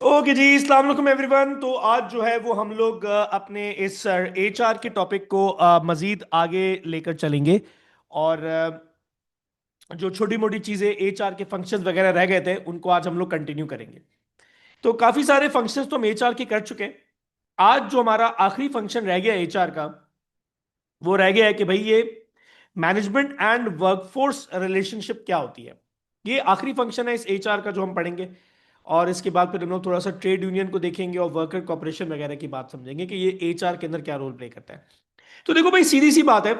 Okay जी, अस्सलाम वालेकुम everyone. तो आज जो है वो हम लोग अपने इस एचआर के टॉपिक को मजीद आगे लेकर चलेंगे। और जो छोटी मोटी चीजें एचआर के फंक्शंस वगैरह रह गए थे उनको आज हम लोग कंटिन्यू करेंगे। तो काफी सारे फंक्शंस तो हम एचआर के कर चुके हैं। आज जो हमारा आखिरी फंक्शन रह गया एचआर का, वो रह गया है कि भाई ये मैनेजमेंट एंड वर्कफोर्स रिलेशनशिप क्या होती है। ये आखिरी फंक्शन है इस एचआर का जो हम पढ़ेंगे। और इसके बाद फिर हम लोग थोड़ा सा ट्रेड यूनियन को देखेंगे और वर्कर कॉपरेशन वगैरह की बात समझेंगे कि ये एचआर के अंदर क्या रोल प्ले करता है। तो देखो भाई, सीधी सी बात है।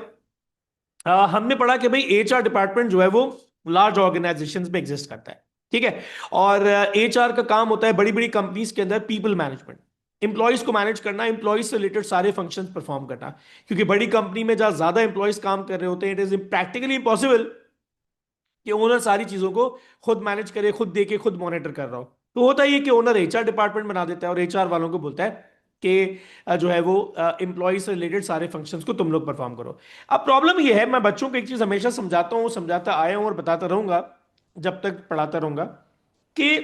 हमने पढ़ा कि भाई एचआर डिपार्टमेंट जो है वो लार्ज ऑर्गेनाइजेशंस में एग्जिस्ट करता है। ठीक है। और एचआर का काम होता है बड़ी बड़ी कंपनीज के अंदर पीपल मैनेजमेंट, इंप्लॉयज को मैनेज करना, इंप्लॉयज से रिलेटेड सारे फंक्शंस परफॉर्म करना। क्योंकि बड़ी कंपनी में जहां ज्यादा इंप्लॉयज काम कर रहे होते हैं, इट इज प्रैक्टिकली इम्पॉसिबल कि ओनर सारी चीजों को खुद मैनेज करे, खुद देखे, खुद मॉनिटर कर रहा हो। तो होता ही है कि ओनर एचआर डिपार्टमेंट बना देता है और एचआर वालों को बोलता है कि जो है वो एम्प्लॉय से रिलेटेड सारे फंक्शंस को तुम लोग परफॉर्म करो। अब प्रॉब्लम ये है, मैं बच्चों को एक चीज हमेशा समझाता हूँ, समझाता आया हूँ और बताता रहूंगा जब तक पढ़ाता रहूंगा कि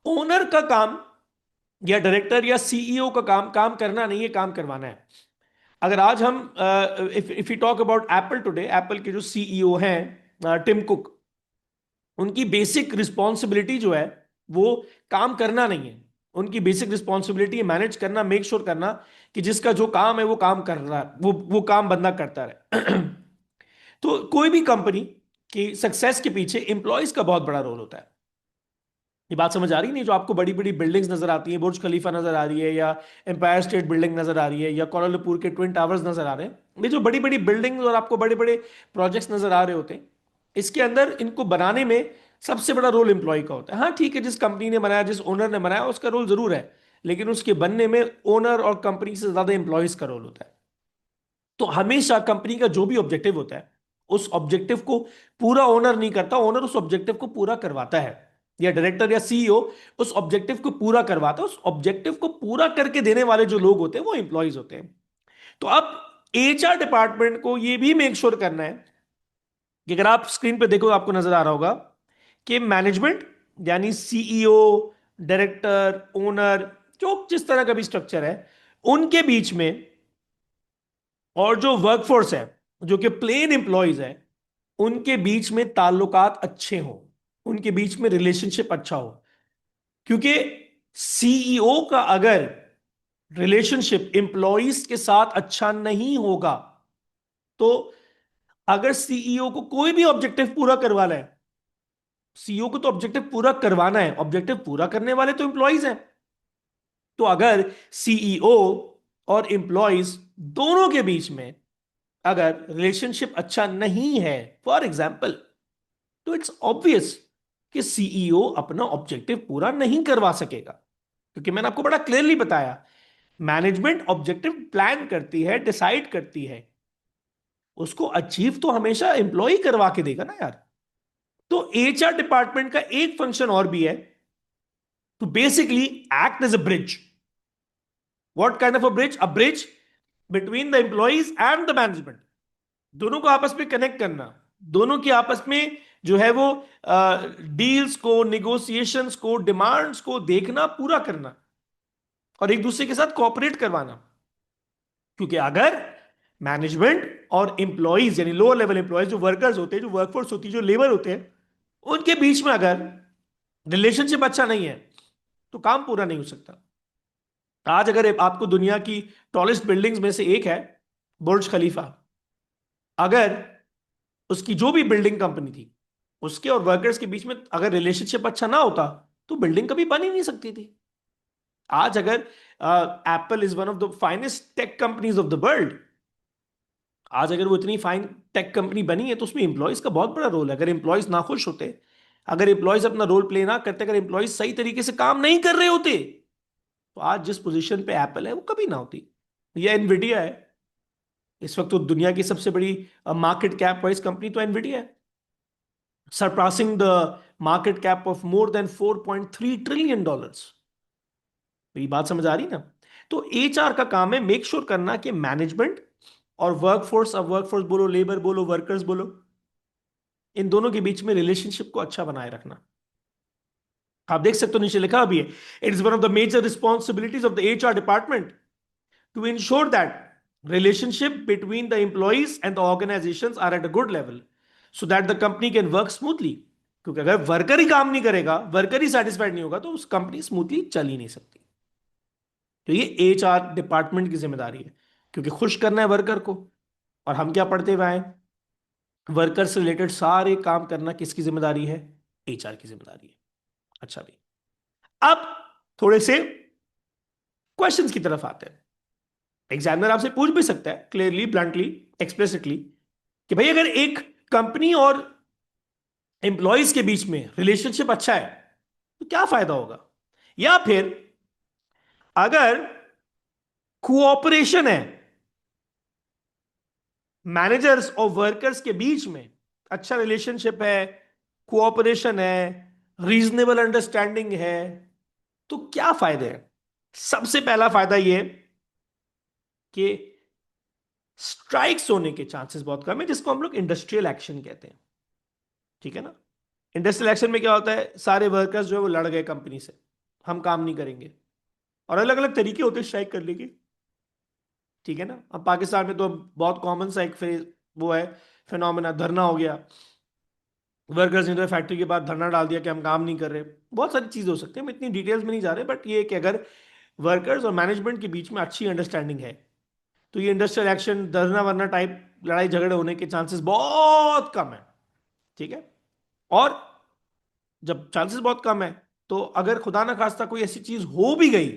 ओनर का काम या डायरेक्टर या सीईओ का काम काम करना नहीं है, काम करवाना है। अगर आज हम if you talk about Apple today, Apple के जो सीईओ हैं टिम कुक, उनकी बेसिक रिस्पॉन्सिबिलिटी जो है वो काम करना नहीं है। उनकी बेसिक रिस्पॉन्सिबिलिटी है मैनेज करना, मेक श्योर करना कि जिसका जो काम है वो काम कर रहा है, वो काम बंदा करता रहे। तो कोई भी कंपनी की सक्सेस के पीछे एम्प्लॉयज का बहुत बड़ा रोल होता है। ये बात समझ आ रही नहीं? जो आपको बड़ी बड़ी बिल्डिंग्स नजर आती हैं, बुर्ज खलीफा नजर आ रही है, या एम्पायर स्टेट बिल्डिंग नजर आ रही है, या कोलालमपुर के ट्विन टावर्स नजर आ रहे हैं, ये जो बड़ी बड़ी बिल्डिंग्स और आपको बड़े बड़े प्रोजेक्ट्स नजर आ रहे होते हैं, इसके अंदर इनको बनाने में सबसे बड़ा रोल एम्प्लॉय का होता है। हाँ ठीक है, जिस कंपनी ने बनाया, जिस ओनर ने बनाया, उसका रोल जरूर है, लेकिन उसके बनने में ओनर और कंपनी से ज्यादा एम्प्लॉयज का रोल होता है। तो हमेशा कंपनी का जो भी ऑब्जेक्टिव होता है, उस ऑब्जेक्टिव को पूरा ओनर नहीं करता, ओनर उस ऑब्जेक्टिव को पूरा करवाता है, या डायरेक्टर या सीईओ उस ऑब्जेक्टिव को पूरा करवाता है। उस ऑब्जेक्टिव को पूरा करके देने वाले जो लोग होते हैं वो एम्प्लॉयज होते हैं। तो अब एचआर डिपार्टमेंट को यह भी मेक श्योर करना है कि अगर आप स्क्रीन पे देखो आपको नजर आ रहा होगा कि मैनेजमेंट यानी सीईओ, डायरेक्टर, ओनर, जो जिस तरह का भी स्ट्रक्चर है, उनके बीच में, और जो वर्कफोर्स है, जो कि प्लेन एम्प्लॉयज है, उनके बीच में ताल्लुकात अच्छे हों, उनके बीच में रिलेशनशिप अच्छा हो। क्योंकि सीईओ का अगर रिलेशनशिप एम्प्लॉयज के साथ अच्छा नहीं होगा, तो अगर सीईओ को कोई भी ऑब्जेक्टिव पूरा करवाना है, सीईओ को तो ऑब्जेक्टिव पूरा करवाना है, ऑब्जेक्टिव पूरा करने वाले तो एम्प्लॉयज हैं। तो अगर सीईओ और एम्प्लॉयज दोनों के बीच में अगर रिलेशनशिप अच्छा नहीं है, फॉर एग्जाम्पल, तो इट्स ऑब्वियस कि सीईओ अपना ऑब्जेक्टिव पूरा नहीं करवा सकेगा। क्योंकि मैंने आपको बड़ा क्लियरली बताया, मैनेजमेंट ऑब्जेक्टिव प्लान करती है, डिसाइड करती है, उसको अचीव तो हमेशा एम्प्लॉय करवा के देगा ना यार। तो एचआर डिपार्टमेंट का एक फंक्शन और भी है, to basically act as a bridge. What kind of a bridge? A bridge between the employees and the management. दोनों को आपस में कनेक्ट करना, दोनों की आपस में जो है वो डील्स को, निगोशिएशंस को, डिमांड्स को देखना, पूरा करना, और एक दूसरे के साथ कोऑपरेट करवाना। क्योंकि अगर मैनेजमेंट और एम्प्लॉयज यानी लोअर लेवल एम्प्लॉयज, जो वर्कर्स होते हैं, जो वर्कफोर्स होती है, जो लेबर होते हैं, उनके बीच में अगर रिलेशनशिप अच्छा नहीं है, तो काम पूरा नहीं हो सकता। आज अगर आपको दुनिया की टॉलेस्ट बिल्डिंग्स में से एक है बुर्ज खलीफा, अगर उसकी जो भी बिल्डिंग कंपनी थी, उसके और वर्कर्स के बीच में अगर रिलेशनशिप अच्छा ना होता, तो बिल्डिंग कभी बन ही नहीं सकती थी। आज अगर Apple is one of the finest tech companies of the world, आज अगर वो इतनी फाइन टेक कंपनी बनी है, तो उसमें एम्प्लॉयज का बहुत बड़ा रोल है। अगर एम्प्लॉयज ना खुश होते, अगर एम्प्लॉयज अपना रोल प्ले ना करते, अगर एम्प्लॉयज सही तरीके से काम नहीं कर रहे होते, तो आज जिस पोजीशन पे एप्पल है वो कभी ना होती, या एनविडिया है। इस वक्त तो दुनिया की सबसे बड़ी मार्केट कैप वाइज कंपनी तो एनविडिया है, surpassing the market cap of more than $4.3 trillion. ये बात समझ आ रही ना? तो एचआर का काम है मेक श्योर करना कि मैनेजमेंट और वर्कफोर्स, अब वर्कफोर्स बोलो, लेबर बोलो, वर्कर्स बोलो, इन दोनों के बीच में रिलेशनशिप को अच्छा बनाए रखना। आप देख सकते हो नीचे लिखा भी है, it is one of the major responsibilities of the HR department to ensure that relationship between the employees and the organizations are at a good level so that the company can work smoothly. क्योंकि अगर worker ही काम नहीं करेगा, worker ही satisfied नहीं होगा, तो उस company smoothly चल ही नहीं सकती। तो ये एचआर डिपार्टमेंट की जिम्मेदारी है, क्योंकि खुश करना है वर्कर को। और हम क्या पढ़ते हुए आए, वर्कर से रिलेटेड सारे काम करना किसकी जिम्मेदारी है? एचआर की जिम्मेदारी है। अच्छा भाई, अब थोड़े से क्वेश्चंस की तरफ आते हैं। एग्जामिनर आपसे पूछ भी सकता है क्लियरली, ब्लंटली, एक्सप्लिसिटली, कि भाई अगर एक कंपनी और एम्प्लॉयज के बीच में रिलेशनशिप अच्छा है तो क्या फायदा होगा? या फिर अगर कोऑपरेशन है मैनेजर्स और वर्कर्स के बीच में, अच्छा रिलेशनशिप है, कोऑपरेशन है, रीजनेबल अंडरस्टैंडिंग है, तो क्या फायदे हैं? सबसे पहला फायदा यह कि स्ट्राइक्स होने के चांसेस बहुत कम है, जिसको हम लोग इंडस्ट्रियल एक्शन कहते हैं। ठीक है ना? इंडस्ट्रियल एक्शन में क्या होता है, सारे वर्कर्स जो है वो लड़ गए कंपनी से, हम काम नहीं करेंगे, और अलग अलग तरीके होते हैं स्ट्राइक करने के। ठीक है ना? अब पाकिस्तान में तो बहुत कॉमन सा एक वो है फिनोमेना, धरना हो गया। वर्कर्स ने तो फैक्ट्री के बाद धरना डाल दिया कि हम काम नहीं कर रहे। बहुत सारी चीजें हो सकती हैं, हम इतनी डिटेल्स में नहीं जा रहे, बट ये कि अगर वर्कर्स और मैनेजमेंट के बीच में अच्छी अंडरस्टैंडिंग है तो ये इंडस्ट्रियल एक्शन, धरना वरना टाइप लड़ाई झगड़े होने के चांसेस बहुत कम है। ठीक है? और जब चांसेस बहुत कम है, तो अगर खुदा ना खास्ता कोई ऐसी चीज हो भी गई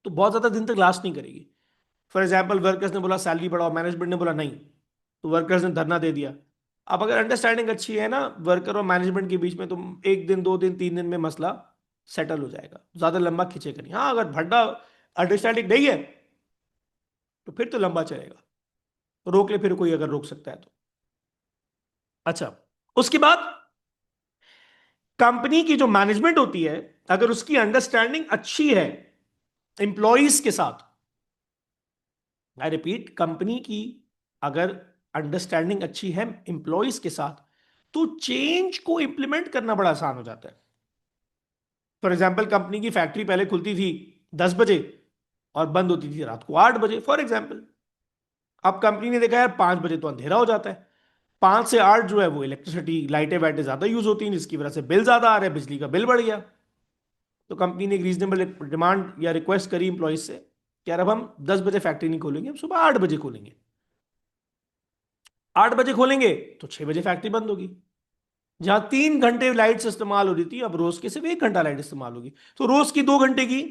तो बहुत ज्यादा दिन तक लास्ट नहीं करेगी। फॉर एग्जाम्पल, वर्कर्स ने बोला सैलरी बढ़ाओ, मैनेजमेंट ने बोला नहीं, तो वर्कर्स ने धरना दे दिया। अब अगर अंडरस्टैंडिंग अच्छी है ना वर्कर और मैनेजमेंट के बीच में, तो एक दिन, दो दिन, तीन दिन में मसला सेटल हो जाएगा, ज्यादा लंबा खींचेगा नहीं। हाँ, अगर भड्डा अंडरस्टैंडिंग नहीं है तो फिर तो लंबा चलेगा, रोक ले फिर कोई, अगर रोक सकता है तो। अच्छा, उसके बाद कंपनी की जो मैनेजमेंट होती है, अगर उसकी अंडरस्टैंडिंग अच्छी है इंप्लॉइज के साथ, आई रिपीट, कंपनी की अगर अंडरस्टैंडिंग अच्छी है इंप्लॉइज के साथ, तो चेंज को इंप्लीमेंट करना बड़ा आसान हो जाता है। फॉर एग्जाम्पल, कंपनी की फैक्ट्री पहले खुलती थी 10 बजे और बंद होती थी रात को 8 बजे, फॉर एग्जाम्पल। अब कंपनी ने देखा यार 5 बजे तो अंधेरा हो जाता है, 5 से 8 जो है वो इलेक्ट्रिसिटी, लाइटें वाइटें ज्यादा यूज होती हैं, जिसकी वजह से बिल ज्यादा आ रहा है, बिजली का बिल बढ़ गया। तो कंपनी ने एक रीजनेबल डिमांड या रिक्वेस्ट करी इंप्लॉइज से कि यार अब हम 10 बजे फैक्ट्री नहीं खोलेंगे, हम सुबह 8 बजे खोलेंगे। 8 बजे खोलेंगे तो 6 बजे फैक्ट्री बंद होगी। जहां 3 घंटे लाइट इस्तेमाल हो रही थी, अब रोज के सिर्फ 1 घंटा लाइट इस्तेमाल होगी, तो रोज की 2 घंटे की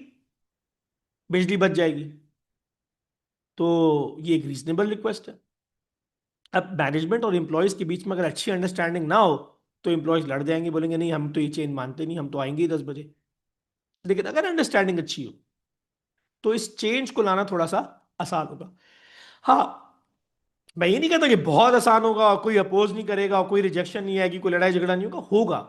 बिजली बच जाएगी। तो ये एक रीजनेबल रिक्वेस्ट है। अब मैनेजमेंट और एम्प्लॉयज के बीच में अगर अच्छी अंडरस्टैंडिंग ना हो, तो एम्प्लॉयज लड़ जाएंगे, बोलेंगे नहीं हम तो ये चेंज मानते नहीं, हम तो आएंगे ही 10 बजे। लेकिन अगर अंडरस्टैंडिंग अच्छी हो तो इस चेंज को लाना थोड़ा सा आसान होगा। हाँ, मैं ये नहीं कहता कि बहुत आसान होगा, कोई अपोज नहीं करेगा, कोई रिजेक्शन नहीं आएगी, कोई लड़ाई झगड़ा नहीं होगा, होगा।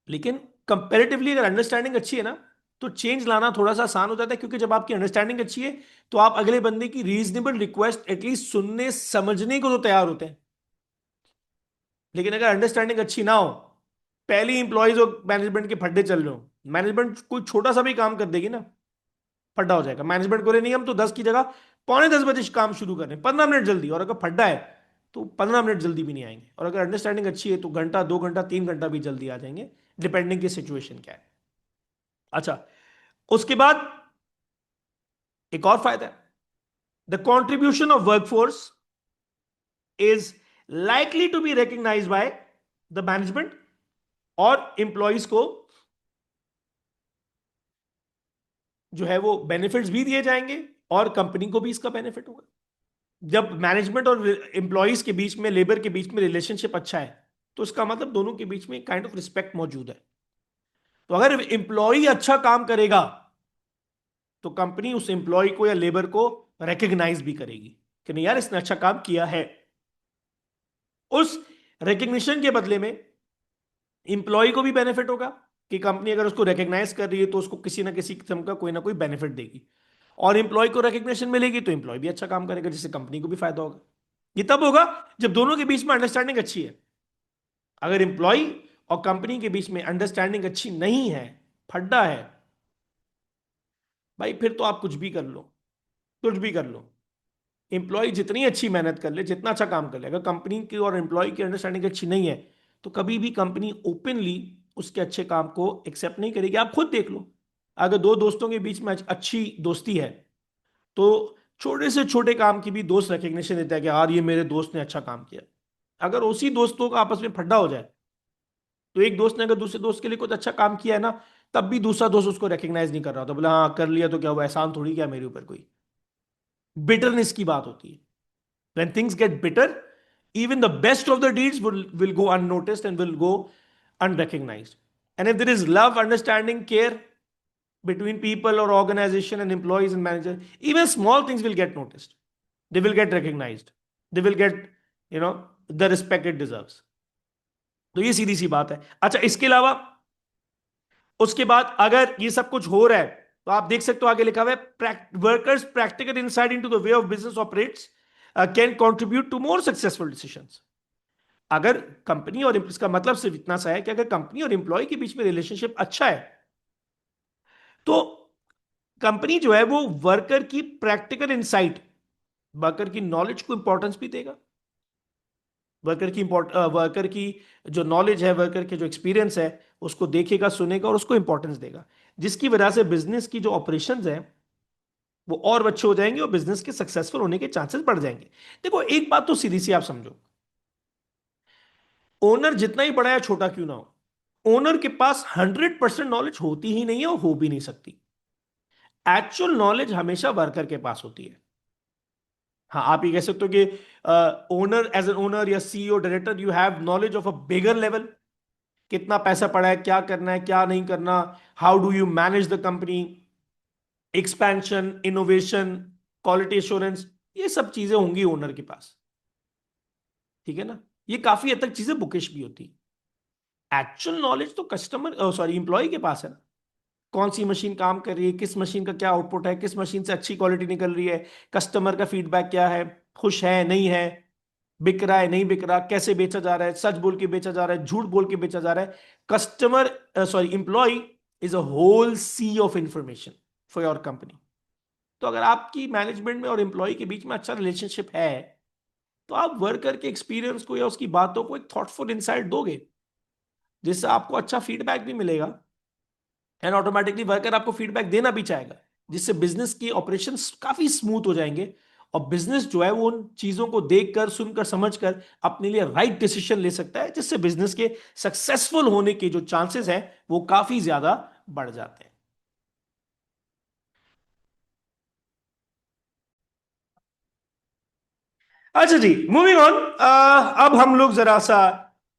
लेकिन कंपेरेटिवली अगर अंडरस्टैंडिंग अच्छी है ना, तो चेंज लाना थोड़ा सा आसान हो जाता है, क्योंकि जब आपकी अंडरस्टैंडिंग अच्छी है तो आप अगले बंदे की रीजनेबल रिक्वेस्ट एटलीस्ट सुनने समझने को तो तैयार होते हैं। लेकिन अगर अंडरस्टैंडिंग अच्छी ना हो, पहले इंप्लॉयज और मैनेजमेंट के फड्डे चल रहे हो, मैनेजमेंट कोई छोटा सा भी काम कर देगी ना, फड्डा हो जाएगा। मैनेजमेंट को नहीं, हम तो 10 की जगह पौने 10 बजे काम शुरू कर रहे हैं, 15 मिनट जल्दी, और अगर फड्डा है तो 15 मिनट जल्दी भी नहीं आएंगे। और अगर अंडरस्टैंडिंग अच्छी है तो घंटा, 2 घंटा, 3 घंटा भी जल्दी आ जाएंगे, डिपेंडिंग की सिचुएशन क्या है। अच्छा, उसके बाद एक और फायदा है, the contribution of workforce is likely to be recognize by the management, और इंप्लॉइज को जो है वो बेनिफिट्स भी दिए जाएंगे, और कंपनी को भी इसका बेनिफिट होगा। जब मैनेजमेंट और एम्प्लॉयज के बीच में, लेबर के बीच में रिलेशनशिप अच्छा है, तो इसका मतलब दोनों के बीच में काइंड ऑफ रिस्पेक्ट मौजूद है। तो अगर एम्प्लॉय अच्छा काम करेगा तो कंपनी उस एम्प्लॉय को या लेबर को रिकग्नाइज भी करेगी कि नहीं यार इसने अच्छा काम किया है। उस रिकग्निशन के बदले में इंप्लॉय को भी बेनिफिट होगा, कि कंपनी अगर उसको रिकग्नाइज कर रही है तो उसको किसी ना किसी किस्म का कोई ना कोई बेनिफिट देगी, और इंप्लॉय को रिकग्निशन मिलेगी तो इंप्लॉय भी अच्छा काम करेगा, जिससे कंपनी को भी फायदा होगा। ये तब होगा जब दोनों के बीच में अंडरस्टैंडिंग अच्छी है। अगर इंप्लॉय और कंपनी के बीच में अंडरस्टैंडिंग अच्छी नहीं है, फड्डा है, भाई फिर तो आप कुछ भी कर लो, कुछ भी कर लो। एम्प्लॉय जितनी अच्छी मेहनत कर ले, जितना अच्छा काम कर ले, अगर कंपनी की और एम्प्लॉय की अंडरस्टैंडिंग अच्छी नहीं है, तो कभी भी कंपनी ओपनली उसके अच्छे काम को एक्सेप्ट नहीं करेगी। आप खुद देख लो, अगर दो दोस्तों के बीच में अच्छी दोस्ती है, तो छोटे से छोटे काम की भी दोस्त रिकग्निशन देता है कि यार ये मेरे दोस्त ने अच्छा काम किया। अगर उसी दोस्तों का आपस में फड्डा हो जाए, तो एक दोस्त ने अगर दूसरे दोस्त के लिए कुछ अच्छा काम किया है ना, तब भी दूसरा दोस्त उसको रिकग्नाइज नहीं कर रहा, तो बोला हाँ कर लिया तो क्या हुआ, एहसान थोड़ी क्या मेरे ऊपर कोई। बिटरनेस की बात होती है। When things get bitter, even the best of the deeds will go unnoticed and will go unrecognized. And if there is love, understanding, care between people or organization and employees and managers, even small things will get noticed. They will get recognized. They will get, you know, the respect it deserves. तो ये सीधी सी बात है। अच्छा, इसके अलावा उसके बाद अगर ये सब कुछ हो रहा है, तो आप देख सकते हो आगे लिखा हुआ है workers practical insight into the way of business operates can contribute to more successful decisions. अगर कंपनी और इसका मतलब सिर्फ इतना सा है कि अगर कंपनी और एम्प्लॉय के बीच में रिलेशनशिप अच्छा है, तो कंपनी जो है वो वर्कर की प्रैक्टिकल इनसाइट, वर्कर की नॉलेज को इंपॉर्टेंस भी देगा। वर्कर की जो नॉलेज है, वर्कर के जो एक्सपीरियंस है, उसको देखेगा, सुनेगा और उसको इंपॉर्टेंस देगा, जिसकी वजह से बिजनेस की जो ऑपरेशंस है वो और अच्छे हो जाएंगे और बिजनेस के सक्सेसफुल होने के चांसेस बढ़ जाएंगे। देखो एक बात तो सीधी सी आप समझो, ओनर जितना ही बड़ा या छोटा क्यों ना हो, ओनर के पास 100% नॉलेज होती ही नहीं है और हो भी नहीं सकती। एक्चुअल नॉलेज हमेशा वर्कर के पास होती है। हाँ, आप ये कह सकते हो कि ओनर, एज एन ओनर या CEO director, you have knowledge of a bigger level. कितना पैसा पड़ा है, क्या करना है, क्या नहीं करना, how do you manage the company, expansion, innovation, quality assurance, ये सब चीजें होंगी ओनर के पास। ठीक है ना, ये काफी हद तक चीजें बुकिश भी होती है। एक्चुअल नॉलेज तो कस्टमर, सॉरी, इंप्लॉय के पास है ना। कौन सी मशीन काम कर रही है, किस मशीन का क्या आउटपुट है, किस मशीन से अच्छी क्वालिटी निकल रही है, कस्टमर का फीडबैक क्या है, खुश है नहीं है, बिक रहा है नहीं बिक रहा, कैसे बेचा जा रहा है, सच बोल के बेचा जा रहा है, झूठ बोल के बेचा जा रहा है। Customer, sorry, employee is a whole sea of information for your company. तो अगर आपकी मैनेजमेंट में और एम्प्लॉय के बीच में अच्छा रिलेशनशिप है, तो आप वर्कर के एक्सपीरियंस को या उसकी बातों को एक थॉटफुल इंसाइट दोगे, जिससे आपको अच्छा फीडबैक भी मिलेगा, एंड ऑटोमेटिकली वर्कर आपको फीडबैक देना भी चाहेगा, जिससे बिजनेस की ऑपरेशंस काफी स्मूथ हो जाएंगे। और बिजनेस जो है वो उन चीजों को देखकर, सुनकर, समझकर अपने लिए राइट डिसीजन ले सकता है, जिससे बिजनेस के सक्सेसफुल होने के जो चांसेस हैं वो काफी ज्यादा बढ़ जाते हैं। अच्छा जी, मूविंग ऑन। अब हम लोग जरा सा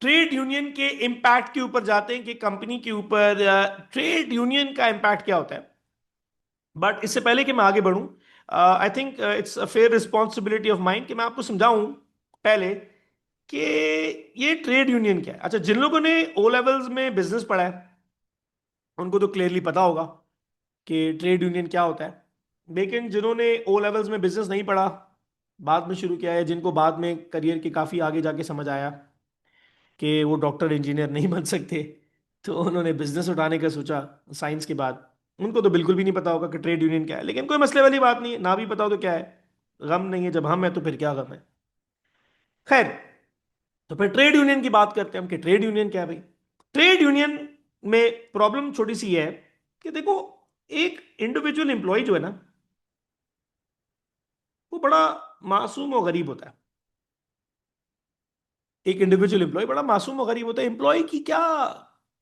ट्रेड यूनियन के इम्पैक्ट के ऊपर जाते हैं कि कंपनी के ऊपर ट्रेड यूनियन का इम्पैक्ट क्या होता है। बट इससे पहले कि मैं आगे बढ़ूं, I think it's a fair responsibility of mind कि मैं आपको समझाऊं पहले कि ये ट्रेड यूनियन क्या है। अच्छा, जिन लोगों ने ओ लेवल्स में बिजनेस पढ़ा है उनको तो क्लियरली पता होगा कि ट्रेड यूनियन क्या होता है। लेकिन जिन्होंने ओ लेवल्स में बिजनेस नहीं पढ़ा, बाद में शुरू किया है, जिनको बाद में करियर के काफी आगे जाके समझ आया कि वो डॉक्टर इंजीनियर नहीं बन सकते, तो उन्होंने बिजनेस उठाने का सोचा साइंस के बाद, उनको तो बिल्कुल भी नहीं पता होगा कि ट्रेड यूनियन क्या है। लेकिन कोई मसले वाली बात नहीं है, ना भी पता हो तो क्या है, गम नहीं है, जब हम है तो फिर क्या गम है। खैर, तो फिर ट्रेड यूनियन की बात करते हैं हम कि ट्रेड यूनियन क्या है भाई। ट्रेड यूनियन में प्रॉब्लम छोटी सी है कि देखो, एक इंडिविजुअल एम्प्लॉय जो है ना, वो बड़ा मासूम और गरीब होता है। एक इंडिविजुअल एम्प्लॉय बड़ा मासूम और गरीब होता है। एम्प्लॉय की क्या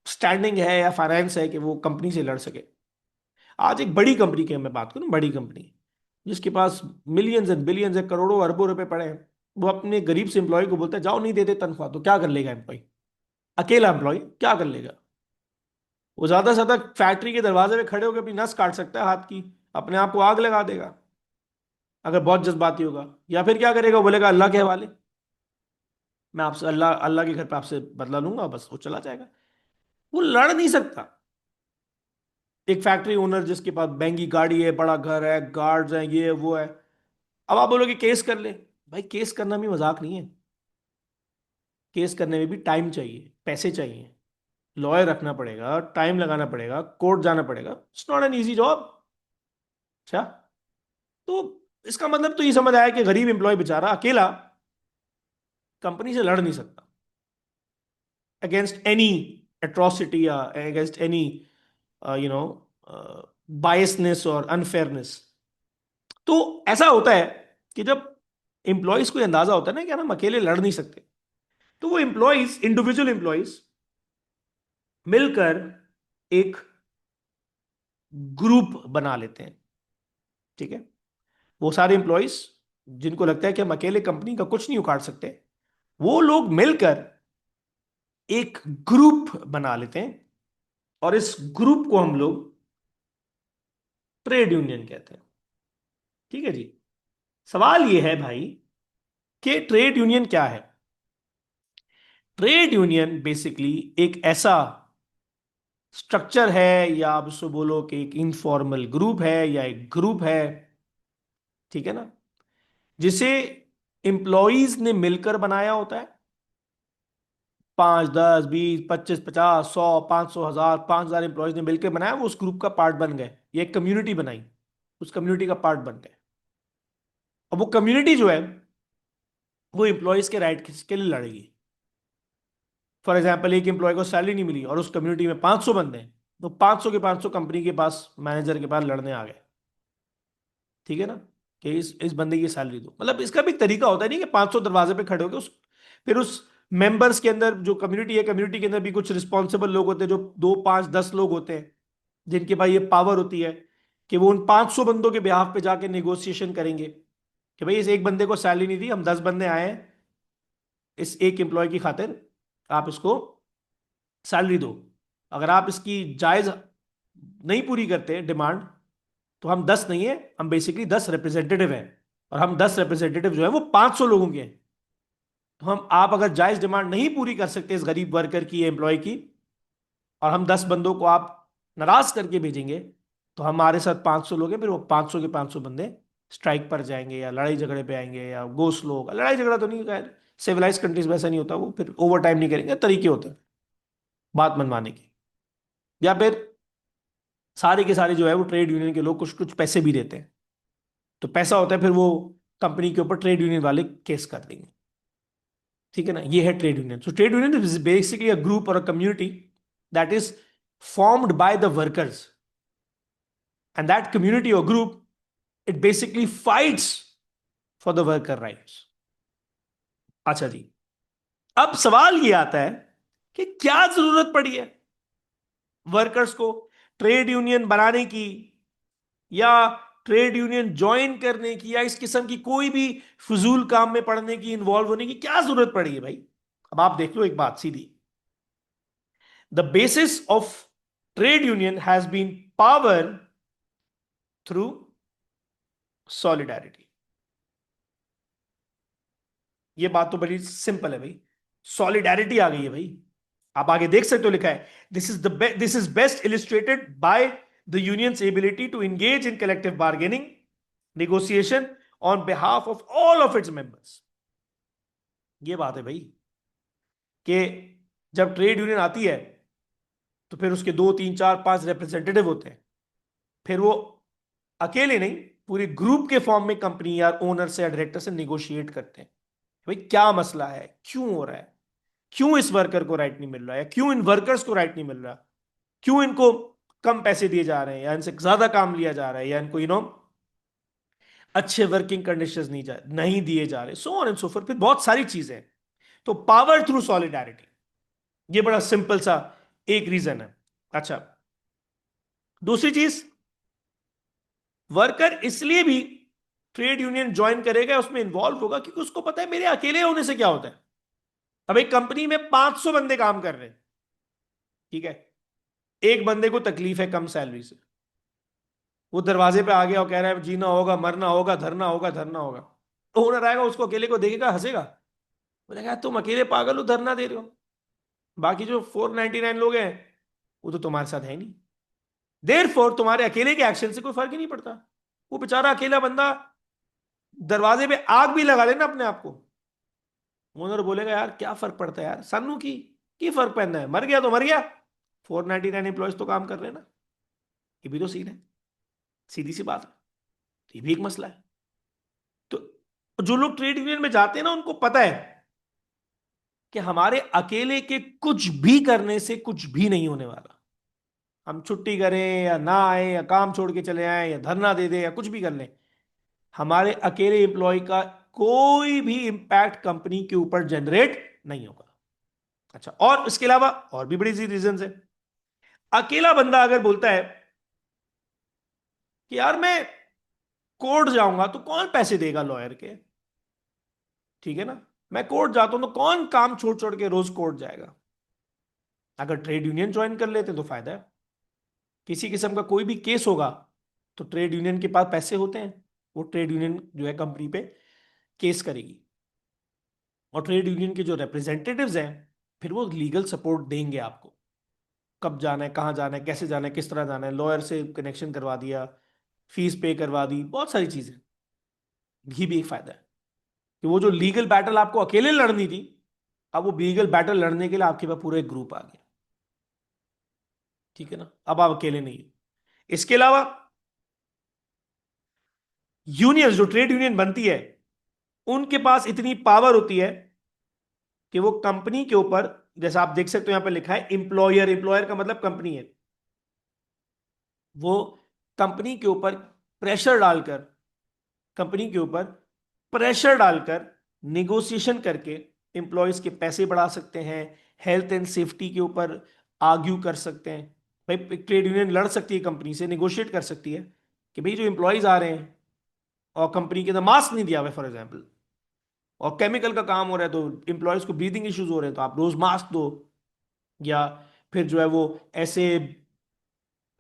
स्टैंडिंग है या फाइनेंस है कि वो कंपनी से लड़ सके। आज एक बड़ी कंपनी की मैं बात करूं, बड़ी कंपनी जिसके पास मिलियंस एंड बिलियंस है, करोड़ों अरबों रुपए पड़े हैं, वो अपने गरीब से एम्प्लॉय को बोलता है जाओ, नहीं देते तनख्वाह, तो क्या कर लेगा एम्प्लॉय? अकेला एम्प्लॉय क्या कर लेगा? वो ज्यादा से ज्यादा फैक्ट्री के दरवाजे में खड़े होकर अपनी नस काट सकता है हाथ की, अपने आप को आग लगा देगा अगर बहुत जज्बाती होगा। या फिर क्या करेगा, वो बोलेगा अल्लाह के हवाले, मैं आपसे अल्लाह अल्लाह के घर पे आपसे बदला लूंगा, बस वो चला जाएगा। वो लड़ नहीं सकता। एक फैक्ट्री ओनर जिसके पास महंगी गाड़ी है, बड़ा घर है, गार्ड्स हैं, ये है, वो है, अब आप बोलोगे केस कर ले। भाई केस करना भी मजाक नहीं है। केस करने में भी टाइम चाहिए, पैसे चाहिए। लॉयर रखना पड़ेगा, टाइम लगाना पड़ेगा, कोर्ट जाना पड़ेगा। It's not an easy job. अच्छा, तो इसका मतलब तो ये समझ आया कि गरीब एम्प्लॉय बेचारा अकेला कंपनी से लड़ नहीं सकता अगेंस्ट एनी एट्रोसिटी या against any you know biasness और अनफेयरनेस। तो ऐसा होता है कि जब एम्प्लॉयज को अंदाजा होता है ना कि यार हम अकेले लड़ नहीं सकते, तो वो एम्प्लॉयज, इंडिविजुअल एम्प्लॉयज मिलकर एक ग्रुप बना लेते हैं। ठीक है, वो सारे एम्प्लॉयज जिनको लगता है कि हम अकेले कंपनी का कुछ नहीं उखाड़ सकते, वो लोग मिलकर एक ग्रुप बना लेते हैं, और इस ग्रुप को हम लोग ट्रेड यूनियन कहते हैं। ठीक है जी। सवाल ये है भाई कि ट्रेड यूनियन क्या है। ट्रेड यूनियन बेसिकली एक ऐसा स्ट्रक्चर है, या आप उसको बोलो कि एक इनफॉर्मल ग्रुप है या एक ग्रुप है, ठीक है ना, जिसे एम्प्लॉयज ने मिलकर बनाया होता है। 5, 10, 20, 25, 50, 100, 500, 1000, 5000 एम्प्लॉयज ने मिलकर बनाया, वो उस ग्रुप का पार्ट बन गए। ये एक कम्युनिटी बनाई, उस कम्युनिटी का पार्ट बन गए। अब वो कम्युनिटी जो है वो एम्प्लॉयज के राइट के लिए लड़ेगी। फॉर एग्जाम्पल, एक एम्प्लॉय को सैलरी नहीं मिली और उस कम्युनिटी में 500 बंदे हैं, तो 500 के 500 कंपनी के पास, मैनेजर के पास लड़ने आ गए। ठीक है ना, कि इस बंदे की सैलरी दो। मतलब इसका भी एक तरीका होता है नहीं कि 500 दरवाजे पे खड़े होकर फिर उस मेंबर्स के अंदर, जो कम्युनिटी है, कम्युनिटी के अंदर भी कुछ रिस्पॉन्सिबल लोग होते हैं, जो 2, 5, 10 लोग होते हैं, जिनके पास ये पावर होती है कि वो उन 500 बंदों के बिहाफ पे जाके नेगोशिएशन करेंगे कि भाई इस एक बंदे को सैलरी नहीं दी, हम 10 बंदे आए हैं इस एक एम्प्लॉय की खातिर, आप इसको सैलरी दो। अगर आप इसकी जायज नहीं पूरी करते डिमांड, तो हम 10 नहीं है, हम बेसिकली 10 रिप्रेजेंटेटिव हैं, और हम 10 रिप्रेजेंटेटिव जो है वो 500 लोगों के हैं। तो हम, आप अगर जायज डिमांड नहीं पूरी कर सकते इस गरीब वर्कर की, एम्प्लॉय की, और हम 10 बंदों को आप नाराज करके भेजेंगे, तो हमारे साथ 500 लोग हैं, फिर वो 500 के 500 बंदे स्ट्राइक पर जाएंगे या लड़ाई झगड़े पे आएंगे या गो स्लो। लड़ाई झगड़ा तो नहीं, खैर सिविलाइज कंट्रीज में ऐसा नहीं होता, वो फिर ओवर टाइम नहीं करेंगे, तरीके होते हैं बात मनवाने के। या फिर सारे के सारे जो है वो ट्रेड यूनियन के लोग कुछ कुछ पैसे भी देते हैं, तो पैसा होता है, फिर वो कंपनी के ऊपर ट्रेड यूनियन वाले केस कर देंगे। ठीक है ना, ये है trade union. So trade union is basically a group और a community that is formed by the workers, and that community or group, it basically fights for the worker rights। अच्छा जी, अब सवाल ये आता है कि क्या जरूरत पड़ी है वर्कर्स को ट्रेड यूनियन बनाने की, या ट्रेड यूनियन ज्वाइन करने की, या इस किस्म की कोई भी फजूल काम में पड़ने की, इन्वॉल्व होने की क्या जरूरत पड़ी है भाई। अब आप देख लो एक बात सीधी, the basis of trade union has been power through solidarity. ये बात तो बड़ी सिंपल है भाई, सॉलिडारिटी आ गई है भाई। आप आगे देख सकते हो, लिखा है, this is best illustrated by the unions ability to engage in collective bargaining negotiation on behalf of all of its members. ये बात है भाई कि जब ट्रेड यूनियन आती है, तो फिर उसके 2, 3, 4, 5 रिप्रेजेंटेटिव होते हैं। फिर वो अकेले नहीं, पूरे ग्रुप के फॉर्म में कंपनी या ओनर से या डायरेक्टर से निगोशिएट करते हैं, भाई क्या मसला है, क्यों हो रहा है, क्यों इस वर्कर को राइट नहीं मिल रहा है, क्यों इन वर्कर्स को राइट नहीं मिल रहा, क्यों इनको कम पैसे दिए जा रहे हैं, या इनसे ज्यादा काम लिया जा रहा है, या इनको अच्छे वर्किंग कंडीशंस नहीं दिए जा रहे, so on and so fourth. फिर बहुत सारी चीजें हैं। तो पावर थ्रू सॉलिडारिटी, ये बड़ा सिंपल सा एक रीजन है। अच्छा, दूसरी चीज, वर्कर इसलिए भी ट्रेड यूनियन ज्वाइन करेगा, उसमें इन्वॉल्व होगा, क्योंकि उसको पता है मेरे अकेले होने से क्या होता है। अब एक कंपनी में 500 बंदे काम कर रहे हैं, ठीक है, एक बंदे को तकलीफ है कम सैलरी से, वो दरवाजे पे आ गया और कह रहा है जीना होगा, मरना होगा, धरना होगा, धरना होगा। ओनर आएगा, उसको अकेले को देखेगा, हंसेगा, बोलेगा तुम अकेले पागल हो, धरना दे रहे हो, बाकी जो 499 लोग हैं वो तो तुम्हारे साथ है नहीं। देर फोर तुम्हारे अकेले के एक्शन से कोई फर्क ही नहीं पड़ता। वो बेचारा अकेला बंदा दरवाजे पे आग भी लगा लेना अपने आप को, ओनर बोलेगा यार क्या फर्क पड़ता है यार, सानू की फर्क पड़ना है, मर गया तो मर गया, 499 एम्प्लॉयज तो काम कर रहे हैं ना, ये भी तो सीन है, सीधी सी बात है। तो ये भी एक मसला है। तो जो लोग ट्रेड यूनियन में जाते हैं ना, उनको पता है कि हमारे अकेले के कुछ भी करने से कुछ भी नहीं होने वाला। हम छुट्टी करें या ना आए या काम छोड़ के चले आए या धरना दे दे या कुछ भी कर लें, हमारे अकेले एम्प्लॉय का कोई भी इंपैक्ट कंपनी के ऊपर जनरेट नहीं होगा। अच्छा, और इसके अलावा और भी बड़ी सी रीजन है। अकेला बंदा अगर बोलता है कि यार मैं कोर्ट जाऊंगा, तो कौन पैसे देगा लॉयर के? ठीक है ना, मैं कोर्ट जाता हूं तो कौन काम छोड़ छोड़ के रोज कोर्ट जाएगा? अगर ट्रेड यूनियन ज्वाइन कर लेते तो फायदा है। किसी किस्म का कोई भी केस होगा तो ट्रेड यूनियन के पास पैसे होते हैं, वो ट्रेड यूनियन जो है कंपनी पे केस करेगी, और ट्रेड यूनियन के जो रिप्रेजेंटेटिव्स हैं फिर वो लीगल सपोर्ट देंगे आपको। कब जाना है, कहाँ जाना है, कैसे जाना है, किस तरह जाना है, लॉयर से कनेक्शन करवा दिया, फीस पे करवा दी, बहुत सारी चीजें। ये भी एक फायदा है कि वो जो लीगल बैटल आपको अकेले लड़नी थी, अब वो लीगल बैटल लड़ने के लिए आपके पास पूरा एक ग्रुप आ गया। ठीक है ना, अब आप अकेले नहीं है। इसके अलावा यूनियन, जो ट्रेड यूनियन बनती है, उनके पास इतनी पावर होती है कि वो कंपनी के ऊपर, जैसा आप देख सकते हो यहां पर लिखा है एम्प्लॉयर, एम्प्लॉयर का मतलब कंपनी है, वो कंपनी के ऊपर प्रेशर डालकर, कंपनी के ऊपर प्रेशर डालकर निगोशिएशन करके एम्प्लॉयज के पैसे बढ़ा सकते हैं, हेल्थ एंड सेफ्टी के ऊपर आर्ग्यू कर सकते हैं। भाई ट्रेड यूनियन लड़ सकती है कंपनी से, निगोशिएट कर सकती है कि भाई जो एम्प्लॉयज आ रहे हैं और कंपनी के अंदर मास्क नहीं दिया हुआ फॉर एग्जाम्पल, और केमिकल का काम हो रहा है, तो एम्प्लॉयज को ब्रीदिंग इश्यूज हो रहे हैं, तो आप रोज मास्क दो, या फिर जो है वो ऐसे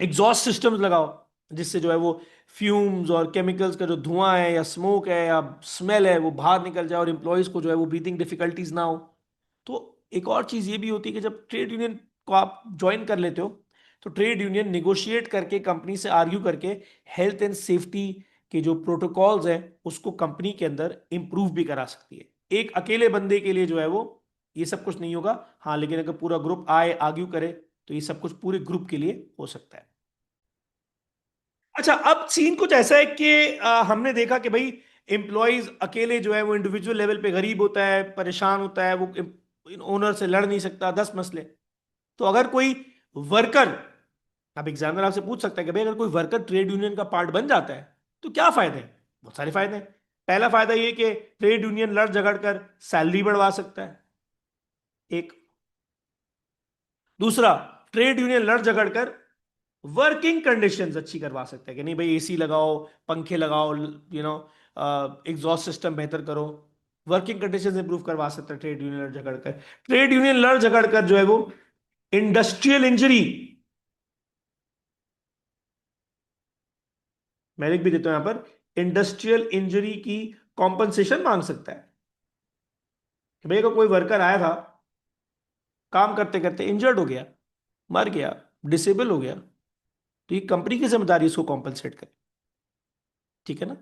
एग्जॉस्ट सिस्टम्स लगाओ जिससे जो है वो फ्यूम्स और केमिकल्स का जो धुआं है या स्मोक है या स्मेल है वो बाहर निकल जाए और एम्प्लॉयज को जो है वो ब्रीथिंग डिफिकल्टीज ना हो। तो एक और चीज ये भी होती है कि जब ट्रेड यूनियन को आप ज्वाइन कर लेते हो, तो ट्रेड यूनियन निगोशिएट करके कंपनी से आर्ग्यू करके हेल्थ एंड सेफ्टी के जो प्रोटोकॉल्स हैं उसको कंपनी के अंदर इंप्रूव भी करा सकती है। एक अकेले बंदे के लिए जो है वो ये सब कुछ नहीं होगा, हाँ, लेकिन अगर पूरा ग्रुप आए आर्ग्यू करे तो ये सब कुछ पूरे ग्रुप के लिए हो सकता है। अच्छा, अब सीन कुछ ऐसा है कि हमने देखा कि भाई एम्प्लॉयज अकेले जो है वो इंडिविजुअल लेवल पे गरीब होता है, परेशान होता है, वो ओनर से लड़ नहीं सकता, 10 मसले। तो अगर कोई वर्कर, अब एग्जामिनर आपसे पूछ सकता है कि भाई अगर कोई वर्कर ट्रेड यूनियन का पार्ट बन जाता है तो क्या फायदे हैं? बहुत सारे फायदे हैं। पहला फायदा ये कि ट्रेड यूनियन लड़ झगड़ कर सैलरी बढ़वा सकता है, एक। दूसरा, ट्रेड यूनियन लड़ झगड़ कर वर्किंग कंडीशंस अच्छी करवा सकते हैं कि नहीं भाई एसी लगाओ, पंखे लगाओ, एग्जॉस्ट सिस्टम बेहतर करो। वर्किंग कंडीशंस इंप्रूव करवा सकते हैं ट्रेड यूनियन लड़ झगड़ कर। ट्रेड यूनियन लड़ झगड़ कर जो है वो इंडस्ट्रियल इंजरी, मैं लिख भी देता हूं यहां पर, इंडस्ट्रियल इंजरी की कॉम्पनसेशन मांग सकता है कि भाई अगर कोई वर्कर आया था, काम करते करते इंजर्ड हो गया, मर गया, डिसेबल हो गया, तो ये कंपनी की जिम्मेदारी है इसको कॉम्पनसेट करे। ठीक है ना।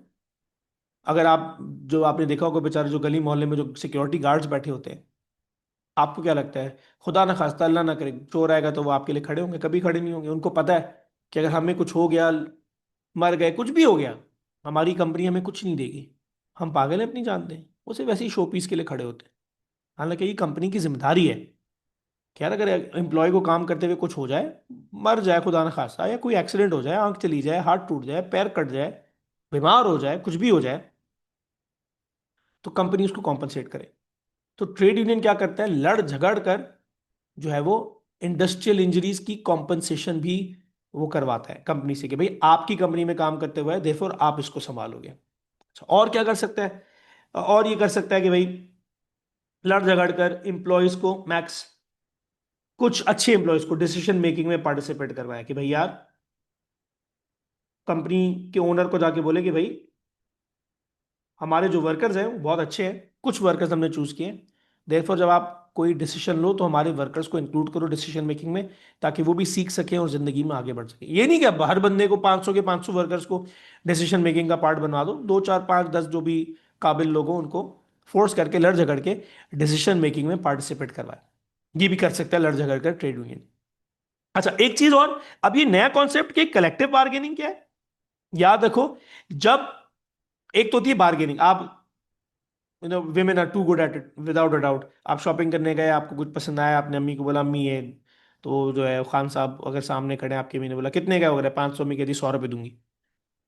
अगर आप, जो आपने देखा होगा बेचारे जो गली मोहल्ले में जो सिक्योरिटी गार्ड्स बैठे होते हैं, आपको क्या लगता है, खुदा ना खास्ता अल्लाह ना करे चोर आएगा तो वो आपके लिए खड़े होंगे? कभी खड़े नहीं होंगे। उनको पता है कि अगर हमें कुछ हो गया, मर गए, कुछ भी हो गया, हमारी कंपनी हमें कुछ नहीं देगी, हम पागल हैं अपनी जान दें, वो सिर्फ वैसे ही शो पीस के लिए खड़े होते हैं। हालांकि ये कंपनी की जिम्मेदारी है कि यार अगर एम्प्लॉय को काम करते हुए कुछ हो जाए, मर जाए खुदा ना खास्ता, या कोई एक्सीडेंट हो जाए, आंख चली जाए, हाथ टूट जाए, पैर कट जाए, बीमार हो जाए, कुछ भी हो जाए, तो कंपनी उसको कॉम्पनसेट करे। तो ट्रेड यूनियन क्या करता है, लड़ झगड़ कर जो है वो इंडस्ट्रियल इंजरीज की कॉम्पनसेशन भी वो करवाता है कंपनी से कि भाई आपकी कंपनी में काम करते हुए देयरफॉर आप इसको संभालोगे। अच्छा, और क्या कर सकता है? और ये कर सकता है कि भाई लड़ झगड़ कर एम्प्लॉयज को मैक्स, कुछ अच्छे एम्प्लॉयज को डिसीजन मेकिंग में पार्टिसिपेट करवाया कि भाई यार, कंपनी के ओनर को जाके बोले कि भाई हमारे जो वर्कर्स हैं वो बहुत अच्छे हैं, कुछ वर्कर्स हमने चूज किए, देयरफॉर जब आप कोई डिसीजन लो तो हमारे वर्कर्स को इंक्लूड करो डिसीजन मेकिंग में, ताकि वो भी सीख सकें और जिंदगी में आगे बढ़ सके। ये नहीं कि अब हर बंदे को 500 के 500 वर्कर्स को डिसीजन मेकिंग का पार्ट बनवा दो, दो चार पांच दस जो भी काबिल लोग हों उनको फोर्स करके लड़ झगड़ के डिसीजन मेकिंग में पार्टिसिपेट करवाए। ये भी कर सकता है लड़ झगड़ कर ट्रेड यूनियन। अच्छा, एक चीज और, अब ये नया कॉन्सेप्ट के कलेक्टिव बार्गेनिंग क्या है, याद रखो। जब एक तो होती है बार्गेनिंग, आप women are too good at it without a doubt. आप शॉपिंग करने गए, आपको कुछ पसंद आया, आपने अम्मी को बोला अम्मी ये, तो जो है खान साहब अगर सामने खड़े हैं, आपकी अम्मी ने बोला कितने का हो रहा है, 500 में, कहती 100 रुपये दूंगी।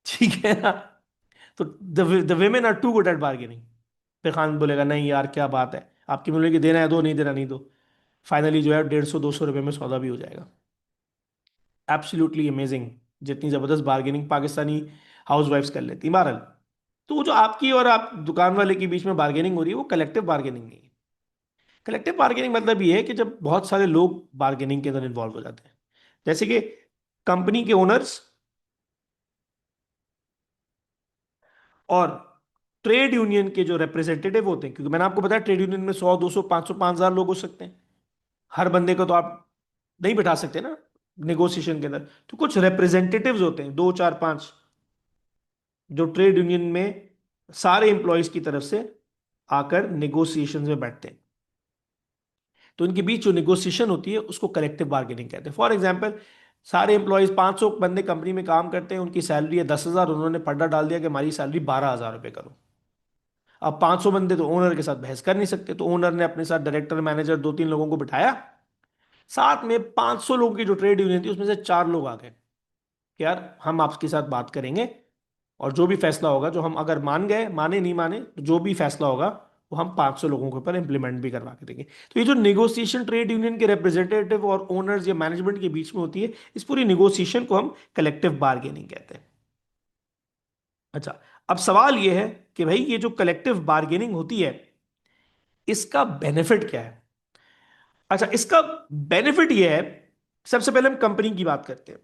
ठीक है ना। तो the women are too good at bargaining. फिर खान बोलेगा नहीं यार क्या बात है, आपकी बोलेगी देना है दो, नहीं देना नहीं दो। फाइनली जो है 150-200 रुपये में सौदा भी हो जाएगा। Absolutely amazing. जितनी जबरदस्त बार्गेनिंग पाकिस्तानी हाउस वाइफ्स कर लेती हैं। बहरहाल, तो वो जो आपकी और आप दुकान वाले के बीच में बार्गेनिंग हो रही है, वो कलेक्टिव बार्गेनिंग नहीं है। कलेक्टिव बार्गेनिंग मतलब ये है कि जब बहुत सारे लोग बार्गेनिंग के अंदर इन्वॉल्व हो जाते हैं, जैसे कि कंपनी के ओनर्स और ट्रेड यूनियन के जो रिप्रेजेंटेटिव होते हैं, क्योंकि मैंने आपको बताया ट्रेड यूनियन में 100, 200, 500, 5,000 लोग हो सकते हैं। हर बंदे को तो आप नहीं बिठा सकते ना नेगोशिएशन के अंदर। तो कुछ रिप्रेजेंटेटिव्स होते हैं, 2, 4, 5, जो ट्रेड यूनियन में सारे एम्प्लॉयज की तरफ से आकर नेगोशिएशन में बैठते हैं। तो इनके बीच जो नेगोशिएशन होती है उसको कलेक्टिव बार्गेनिंग कहते हैं। फॉर एग्जांपल, सारे एम्प्लॉयज 500 बंदे कंपनी में काम करते हैं, उनकी सैलरी है 10,000, उन्होंने पड्डा डाल दिया कि हमारी सैलरी 12,000 रुपये करो। अब 500 बंदे तो ओनर के साथ बहस कर नहीं सकते, तो ओनर ने अपने साथ डायरेक्टर, मैनेजर, 2-3 लोगों को बिठाया। साथ में 500 लोगों की जो ट्रेड यूनियन थी उसमें से 4 लोग आ गए कि यार हम आपके साथ बात करेंगे, और जो भी फैसला होगा, जो हम अगर मान गए, माने नहीं माने, तो जो भी फैसला होगा वो हम 500 लोगों के ऊपर इंप्लीमेंट भी करवा के देंगे। तो ये जो नेगोशिएशन ट्रेड यूनियन के रिप्रेजेंटेटिव और ओनर्स या मैनेजमेंट के बीच में होती है, इस पूरी नेगोशिएशन को हम कलेक्टिव बार्गेनिंग कहते हैं। अच्छा, अब सवाल ये है कि भाई ये जो कलेक्टिव बार्गेनिंग होती है, इसका बेनिफिट क्या है। अच्छा, इसका बेनिफिट ये है, सबसे पहले हम कंपनी की बात करते हैं।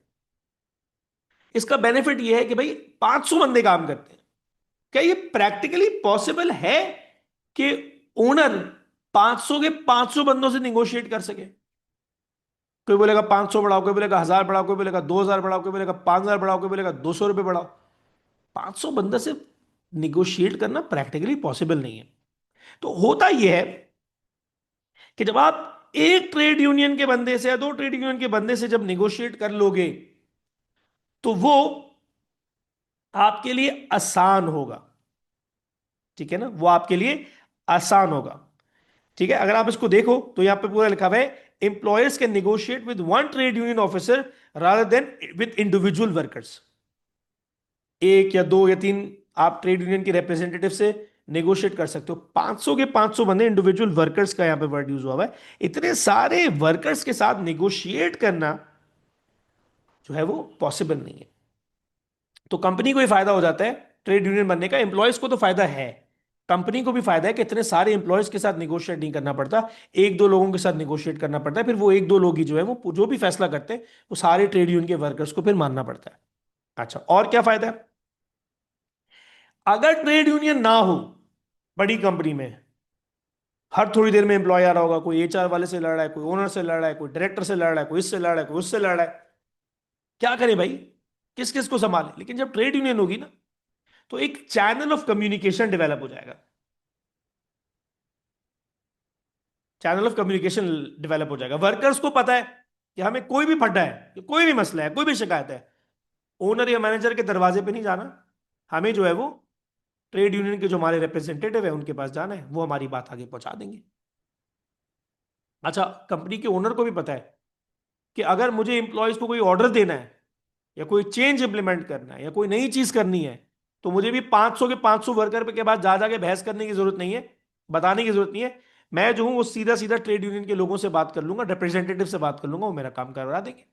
इसका बेनिफिट ये है कि भाई 500 बंदे काम करते हैं, क्या ये प्रैक्टिकली पॉसिबल है कि ओनर 500 के 500 बंदों से निगोशिएट कर सके। कोई बोलेगा 500 बढ़ाओ, कोई बोलेगा 1,000 बढ़ाओ, कोई बोलेगा 2,000 बढ़ाओ, कोई बोलेगा 5,000 बढ़ाओ, कोई बोलेगा 200 रुपये बढ़ाओ। 500 बंदे से निगोशिएट करना प्रैक्टिकली पॉसिबल नहीं है। तो होता यह है कि जब आप एक ट्रेड यूनियन के बंदे से या दो ट्रेड यूनियन के बंदे से जब निगोशिएट कर लोगे, तो वो आपके लिए आसान होगा। ठीक है ना, वो आपके लिए आसान होगा। ठीक है, अगर आप इसको देखो तो यहां पे पूरा लिखा हुआ है, employers can negotiate with one trade union officer rather than with individual workers. एक या दो या तीन आप ट्रेड यूनियन के रिप्रेजेंटेटिव से नेगोशिएट कर सकते हो। 500 के 500 बंदे, इंडिविजुअल वर्कर्स का यहां पे वर्ड यूज हुआ है। इतने सारे वर्कर्स के साथ नेगोशिएट करना जो है वो पॉसिबल नहीं है। तो कंपनी को ही फायदा हो जाता है ट्रेड यूनियन बनने का, एम्प्लॉयज को तो फायदा है। कंपनी को भी फायदा है कि इतने सारे एम्प्लॉयज के साथ निगोशिएट नहीं करना पड़ता, एक दो लोगों के साथ निगोशिएट करना पड़ता है। फिर वो एक दो लोग ही जो है वो जो भी फैसला करते हैं, वो सारे ट्रेड यूनियन के वर्कर्स को फिर मानना पड़ता है। अच्छा, और क्या फायदा है, अगर ट्रेड यूनियन ना हो बड़ी कंपनी में, हर थोड़ी देर में एम्प्लॉय आ रहा होगा, कोई एचआर वाले से लड़ रहा है, कोई ओनर से लड़ रहा है, कोई डायरेक्टर से लड़ रहा है, कोई इससे लड़ रहा है, कोई उससे लड़ रहा है, क्या करे भाई, किस किस को संभाले। लेकिन जब ट्रेड यूनियन होगी ना, तो एक चैनल ऑफ कम्युनिकेशन डेवलप हो जाएगा। चैनल ऑफ कम्युनिकेशन डेवलप हो जाएगा। वर्कर्स को पता है कि हमें कोई भी फड्डा है, कोई भी मसला है, कोई भी शिकायत है, ओनर या मैनेजर के दरवाजे पे नहीं जाना, हमें जो है वो ट्रेड यूनियन के जो हमारे रिप्रेजेंटेटिव है उनके पास जाना है, वो हमारी बात आगे पहुंचा देंगे। अच्छा, कंपनी के ओनर को भी पता है कि अगर मुझे एम्प्लॉयज को कोई ऑर्डर देना है, या कोई चेंज इंप्लीमेंट करना है, या कोई नई चीज करनी है, तो मुझे भी 500 के 500 वर्कर के बाद जा जाके बहस करने की जरूरत नहीं है, बताने की जरूरत नहीं है। मैं जो हूं वो सीधा सीधा ट्रेड यूनियन के लोगों से बात कर लूंगा, रिप्रेजेंटेटिव से बात कर लूंगा, वो मेरा काम करवा देंगे।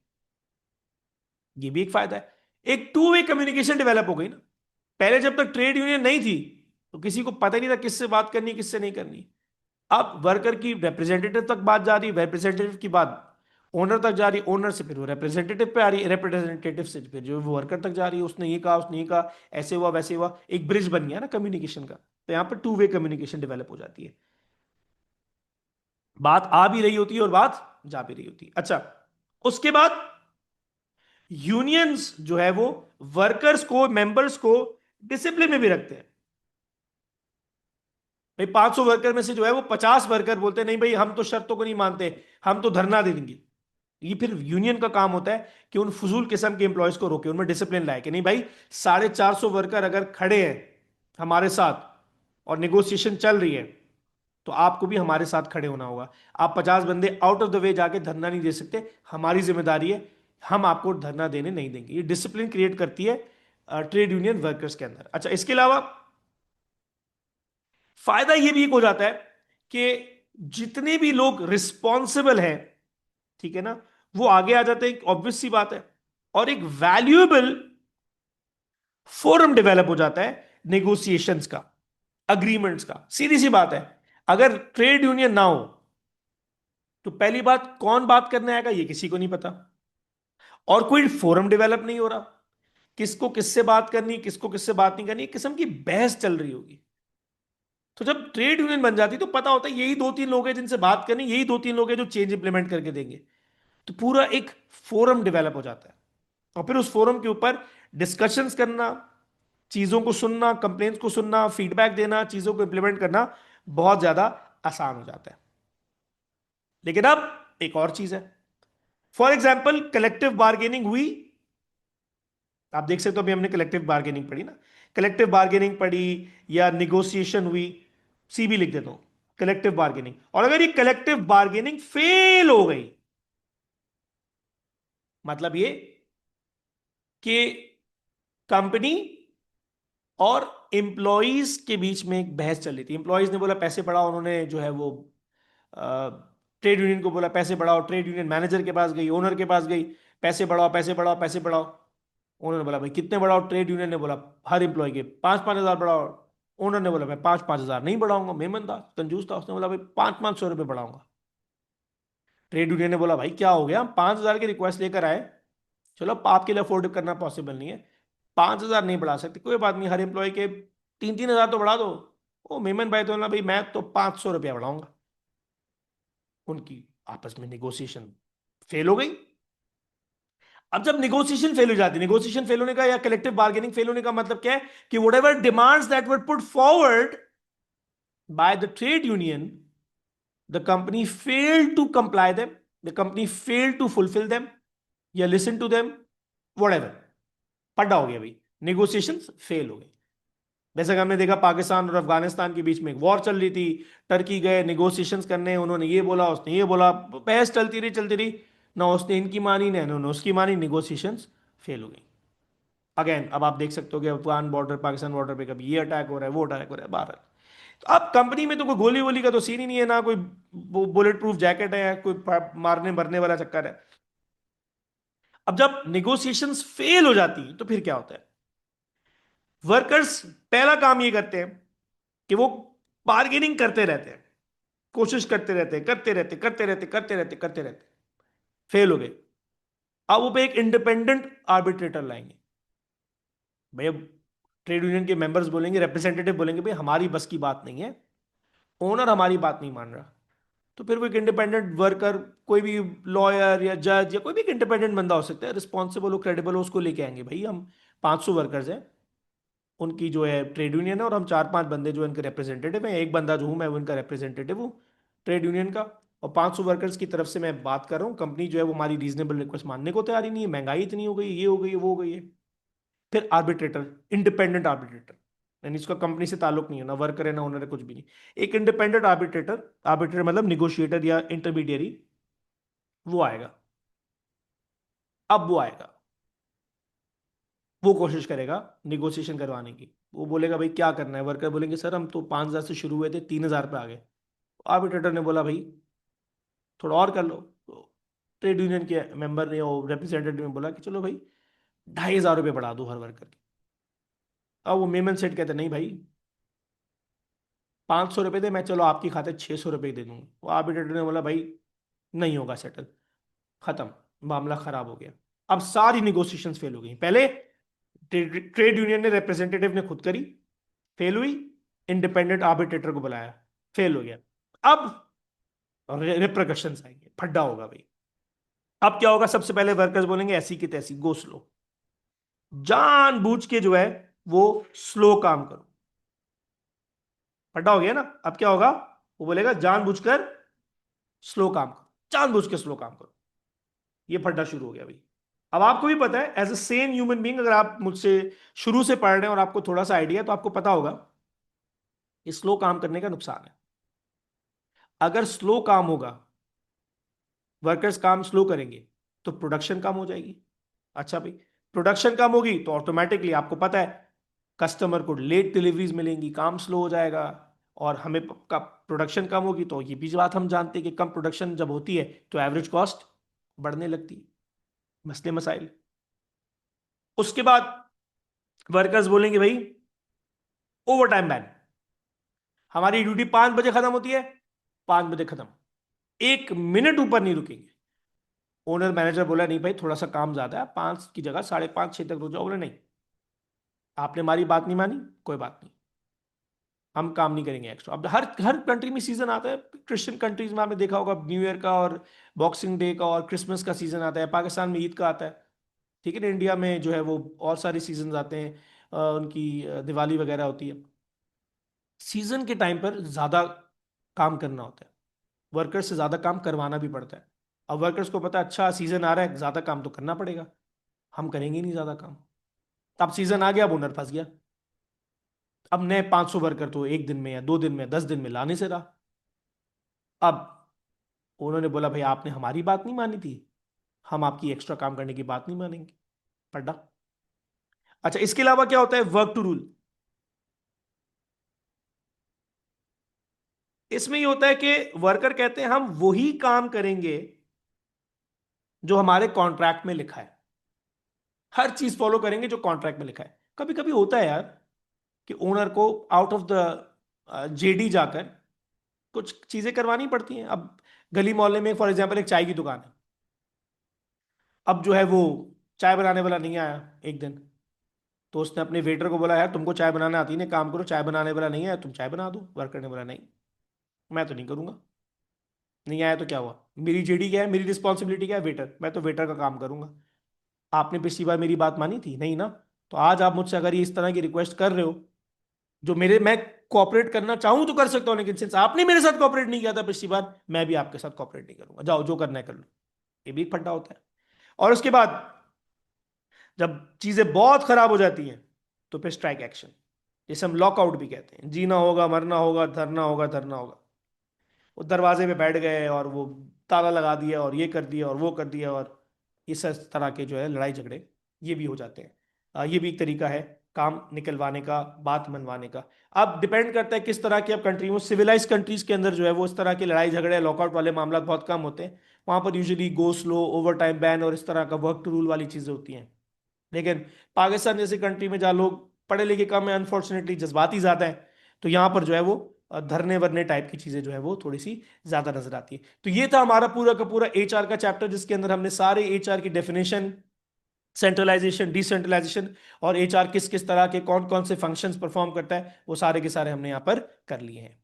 ये भी एक फायदा है। एक टू वे कम्युनिकेशन डेवलप हो गई ना। पहले जब तक ट्रेड यूनियन नहीं थी, तो किसी को पता नहीं था किससे बात करनी है, किससे नहीं करनी। अब वर्कर की रिप्रेजेंटेटिव तक बात जा रही, रिप्रेजेंटेटिव की बात ओनर तक जा रही, ओनर से फिर वो रिप्रेजेंटेटिव पे आ रही, रिप्रेजेंटेटिव से फिर जो वो वर्कर तक जा रही है, उसने ये कहा, उसने ये कहा, ऐसे हुआ वैसे हुआ, एक ब्रिज बन गया ना कम्युनिकेशन का। तो यहाँ पर टू वे कम्युनिकेशन डेवलप हो जाती है, बात आ भी रही होती है और बात जा भी रही होती है। अच्छा, उसके बाद यूनियंस जो है वो वर्कर्स को, मेंबर्स को डिसिप्लिन में भी रखते हैं। भाई 500 वर्कर में से जो है वो 50 वर्कर बोलते हैं नहीं भाई हम तो शर्तों को नहीं मानते, हम तो धरना दे देंगे। ये फिर यूनियन का काम होता है कि उन फजूल किस्म के एम्प्लॉयज को रोके, उनमें डिसिप्लिन लाए कि नहीं भाई, 450 वर्कर अगर खड़े हैं हमारे साथ और निगोशिएशन चल रही है, तो आपको भी हमारे साथ खड़े होना होगा। आप 50 बंदे आउट ऑफ द वे जाके धरना नहीं दे सकते, हमारी जिम्मेदारी है, हम आपको धरना देने नहीं देंगे। ये डिसिप्लिन क्रिएट करती है ट्रेड यूनियन वर्कर्स के अंदर। अच्छा, इसके अलावा फायदा ये भी एक हो जाता है कि जितने भी लोग रिस्पॉन्सिबल हैं, ठीक है ना, वो आगे आ जाते हैं, ऑब्वियस सी बात है, और एक वैल्यूएबल फोरम डेवलप हो जाता है नेगोशिएशंस का, अग्रीमेंट्स का। सीधी सी बात है, अगर ट्रेड यूनियन ना हो तो पहली बात कौन बात करने आएगा ये किसी को नहीं पता, और कोई फोरम डेवलप नहीं हो रहा, किसको किससे बात करनी, किसको किससे बात नहीं करनी, एक किस्म की बहस चल रही होगी। तो जब ट्रेड यूनियन बन जाती तो पता होता है यही दो तीन लोग हैं जिनसे बात करनी, यही दो तीन लोग हैं जो चेंज इंप्लीमेंट करके देंगे। तो पूरा एक फोरम डेवलप हो जाता है, और फिर उस फोरम के ऊपर डिस्कशंस करना, चीजों को सुनना, कंप्लेंट्स को सुनना, फीडबैक देना, चीजों को इंप्लीमेंट करना बहुत ज्यादा आसान हो जाता है। लेकिन अब एक और चीज है, फॉर एग्जाम्पल कलेक्टिव बार्गेनिंग हुई। आप देख सकते हो अभी हमने कलेक्टिव बार्गेनिंग पढ़ी ना, कलेक्टिव बार्गेनिंग पढ़ी या निगोशिएशन हुई, सी भी लिख देता हूं, कलेक्टिव बार्गेनिंग। और अगर ये कलेक्टिव बार्गेनिंग फेल हो गई, मतलब ये कि कंपनी और एम्प्लॉयज के बीच में एक बहस चल रही थी, एम्प्लॉयज ने बोला पैसे बढ़ाओ, उन्होंने जो है वो ट्रेड यूनियन को बोला पैसे बढ़ाओ, ट्रेड यूनियन मैनेजर के पास गई, ओनर के पास गई, पैसे बढ़ाओ पैसे बढ़ाओ पैसे बढ़ाओ। ओनर ने बोला भाई कितने बढ़ाओ, ट्रेड यूनियन ने बोला हर एम्प्लॉय के 5-5 हज़ार बढ़ाओ। ओनर ने बोला मैं 5-5 हज़ार नहीं बढ़ाऊंगा, मेमन था, कंजूस था, उसने बोला भाई 500-500 रुपये बढ़ाऊंगा। ट्रेड यूनियन ने बोला भाई क्या हो गया, हम 5 हज़ार की रिक्वेस्ट लेकर आए, चलो अब आपके लिए अफोर्ड करना पॉसिबल नहीं है, 5 हज़ार नहीं बढ़ा सकते, कोई बात नहीं, हर एम्प्लॉय के 3-3 हज़ार तो बढ़ा दो। ओ मेमन भाई तो ना भाई मैं तो 500 रुपया बढ़ाऊंगा। उनकी आपस में निगोशिएशन फेल हो गई। अब जब निगोशिएशन फेल हो जाती है, निगोशिएशन फेल होने का या कलेक्टिव बार्गेनिंग फेल होने का मतलब क्या है कि whatever demands that were put forward by the trade union, the company failed to comply them, the company failed to fulfil them या listen to them, whatever, पड्डा हो गया भाई, निगोशिएशन फेल हो गए। जैसा कि हमने देखा पाकिस्तान और अफगानिस्तान के बीच में एक वॉर चल रही थी, टर्की गए निगोशिएशंस करने, उन्होंने ये बोला उसने ये बोला, बहस चलती रही, ना उसने इनकी मानी ना इन्होंने उसकी मानी, निगोशिएशंस फेल हो गई। अगेन अब आप देख सकते हो कि अफगान बॉर्डर पाकिस्तान बॉर्डर पे कभी ये अटैक हो रहा है, वो अटैक हो रहा है, बाहर। तो अब कंपनी में तो कोई गोली वोली का तो सीन ही नहीं है, ना कोई बुलेट प्रूफ जैकेट है, कोई मारने मरने वाला चक्कर है। अब जब निगोशिएशंस फेल हो जाती तो फिर क्या होता है, वर्कर्स पहला काम ये करते हैं कि वो बार्गेनिंग करते रहते हैं, कोशिश करते रहते हैं, करते रहते, फेल हो गए। अब वो पे एक इंडिपेंडेंट आर्बिट्रेटर लाएंगे। भाई अब ट्रेड यूनियन के मेंबर्स बोलेंगे, रिप्रेजेंटेटिव बोलेंगे भाई हमारी बस की बात नहीं है, ओनर हमारी बात नहीं मान रहा। तो फिर वो एक इंडिपेंडेंट वर्कर, कोई भी लॉयर या जज या कोई भी एक इंडिपेंडेंट बंदा हो सकता है, रिस्पॉन्सिबल हो, क्रेडिबल हो, उसको लेके आएंगे। भाई हम 500 वर्कर्स हैं, उनकी जो है ट्रेड यूनियन है, और हम 4-5 बंदे जो इनके रिप्रेजेंटेटिव हैं, एक बंदा जो हूं मैं वो इनका रिप्रेजेंटेटिव हूँ ट्रेड यूनियन का, और 500 वर्कर्स की तरफ से मैं बात कर रहा हूँ। कंपनी जो है वो हमारी रीजनेबल रिक्वेस्ट मानने को तैयार ही नहीं है, महंगाई इतनी हो गई, ये हो गई है, वो हो गई है। फिर आर्बिट्रेटर, इंडिपेंडेंट आर्बिट्रेटर, यानी इसका कंपनी से ताल्लुक नहीं है, ना वर्कर है ना ओनर है, कुछ भी नहीं, एक इंडिपेंडेंट आर्बिट्रेटर, आर्बिट्रेटर मतलब निगोशिएटर या इंटरमीडियरी, वो आएगा। अब वो आएगा, वो कोशिश करेगा निगोशिएशन करवाने की। वो बोलेगा भाई क्या करना है, वर्कर बोलेंगे सर हम तो 5 हज़ार से शुरू हुए थे, 3 हज़ार पे आ गए। आर्बिट्रेटर ने बोला भाई थोड़ा और कर लो। तो ट्रेड यूनियन के मेंबर ने और रिप्रेजेंटेटिव ने बोला कि चलो भाई 2,500 रुपये बढ़ा दो हर वर्कर के। अब वो मेमन सेठ कहते नहीं भाई 500 रुपये दे, मैं चलो आपकी खाते 600 रुपये दे दूंगा। वो आर्बिट्रेटर ने बोला भाई नहीं होगा सेटल, खत्म, मामला खराब हो गया। अब सारी निगोशिएशंस फेल हो गई। पहले ट्रेड यूनियन ने, रिप्रेजेंटेटिव ने खुद करी, फेल हुई, इंडिपेंडेंट आर्बिट्रेटर को बुलाया, फेल हो गया। अब रिप्रकशंस आएंगे, फड्डा होगा भाई। अब क्या होगा, सबसे पहले वर्कर्स बोलेंगे ऐसी की तैसी, गो स्लो, जानबूझ के जो है वो स्लो काम करो। फड्डा हो गया ना। अब क्या होगा, वो बोलेगा जानबूझकर स्लो काम करो, जानबूझ के स्लो काम करो। ये फड्डा शुरू हो गया भाई। अब आपको भी पता है as a same human being, अगर आप मुझसे शुरू से पढ़ रहे हैं और आपको थोड़ा सा आइडिया है, तो आपको पता होगा ये स्लो काम करने का नुकसान है। अगर स्लो काम होगा, वर्कर्स काम स्लो करेंगे, तो प्रोडक्शन कम हो जाएगी। अच्छा भाई, प्रोडक्शन कम होगी तो ऑटोमेटिकली आपको पता है कस्टमर को लेट डिलीवरीज मिलेंगी, काम स्लो हो जाएगा। और हमें का प्रोडक्शन कम होगी तो ये भी बात हम जानते हैं कि कम प्रोडक्शन जब होती है तो एवरेज कॉस्ट बढ़ने लगती है। मसले मसाइल। उसके बाद वर्कर्स बोलेंगे भाई ओवर टाइम बैन, हमारी ड्यूटी 5 बजे खत्म होती है, 5 बजे खत्म, 1 मिनट ऊपर नहीं रुकेंगे। ओनर मैनेजर बोला नहीं भाई थोड़ा सा काम ज्यादा है, 5 की जगह 5:30 6 तक रुक जाओ। बोले नहीं, आपने हमारी बात नहीं मानी, कोई बात नहीं, हम काम नहीं करेंगे एक्स्ट्रा। अब हर हर कंट्री में सीजन आता है। क्रिश्चियन कंट्रीज में आपने देखा होगा न्यू ईयर का और बॉक्सिंग डे का और क्रिसमस का सीजन आता है, पाकिस्तान में ईद का आता है, ठीक है ना। इंडिया में जो है वो और सारे सीजन आते हैं, उनकी दिवाली वगैरह होती है। सीजन के टाइम पर ज्यादा काम करना होता है, वर्कर्स से ज्यादा काम करवाना भी पड़ता है। अब वर्कर्स को पता है अच्छा सीजन आ रहा है, ज्यादा काम तो करना पड़ेगा, हम करेंगे नहीं ज्यादा काम। अब सीजन आ गया, अब ओनर फंस गया। अब नए 500 वर्कर तो 1 दिन में या 2 दिन में 10 दिन में लाने से रहा। अब उन्होंने बोला भाई आपने हमारी बात नहीं मानी थी, हम आपकी एक्स्ट्रा काम करने की बात नहीं मानेंगे। पड्डा। अच्छा, इसके अलावा क्या होता है वर्क टू रूल। इसमें ये होता है कि वर्कर कहते हैं हम वही काम करेंगे जो हमारे कॉन्ट्रैक्ट में लिखा है, हर चीज फॉलो करेंगे जो कॉन्ट्रैक्ट में लिखा है। कभी कभी होता है यार कि ओनर को आउट ऑफ द जेडी जाकर कुछ चीजें करवानी पड़ती हैं। अब गली मोहल्ले में फॉर एग्जांपल एक चाय की दुकान है, अब जो है वो चाय बनाने वाला नहीं आया एक दिन, तो उसने अपने वेटर को बोला यार तुमको चाय बनाना आती नहीं, काम करो, चाय बनाने वाला नहीं आया, तुम चाय बना दो। वर्कर ने बोला नहीं, मैं तो नहीं करूंगा। नहीं आया तो क्या हुआ, मेरी जेडी क्या है, मेरी रिस्पॉन्सिबिलिटी क्या है, वेटर, मैं तो वेटर का काम करूंगा। आपने पिछली बार मेरी बात मानी थी नहीं ना, तो आज आप मुझसे अगर ये इस तरह की रिक्वेस्ट कर रहे हो, जो मेरे मैं कोऑपरेट करना चाहूं तो कर सकता हूं, लेकिन सिंस आपने मेरे साथ कोऑपरेट नहीं किया था पिछली बार, मैं भी आपके साथ कोऑपरेट नहीं करूंगा, जाओ जो करना है कर लो। ये भी एक फड्डा होता है। और उसके बाद जब चीजें बहुत खराब हो जाती हैं तो फिर स्ट्राइक एक्शन, जिसे हम लॉकआउट भी कहते हैं। जीना होगा, मरना होगा, धरना होगा, धरना होगा। वो दरवाजे पे बैठ गए और वो ताला लगा दिया और ये कर दिया और वो कर दिया, और इस तरह के जो है लड़ाई झगड़े ये भी हो जाते हैं। ये भी एक तरीका है काम निकलवाने का, बात मनवाने का। अब डिपेंड करता है किस तरह की अब कंट्री में, सिविलाइज कंट्रीज के अंदर जो है वो इस तरह के लड़ाई झगड़े लॉकआउट वाले मामला बहुत कम होते हैं। वहां पर usually go slow, over time ban और इस तरह का वर्क टू रूल वाली चीजें होती हैं। लेकिन पाकिस्तान जैसी कंट्री में जहाँ लोग पढ़े लिखे कम है, अनफॉर्चुनेटली जज्बाती ज्यादा है, तो यहाँ पर जो है वो धरने वरने टाइप की चीजें जो है वो थोड़ी सी ज्यादा नजर आती है। तो ये था हमारा पूरा का पूरा एचआर का चैप्टर, जिसके अंदर हमने सारे एचआर की डेफिनेशन, सेंट्रलाइजेशन, डिसेंट्रलाइजेशन और एचआर किस किस तरह के कौन कौन से फंक्शंस परफॉर्म करता है, वो सारे के सारे हमने यहाँ पर कर लिए हैं।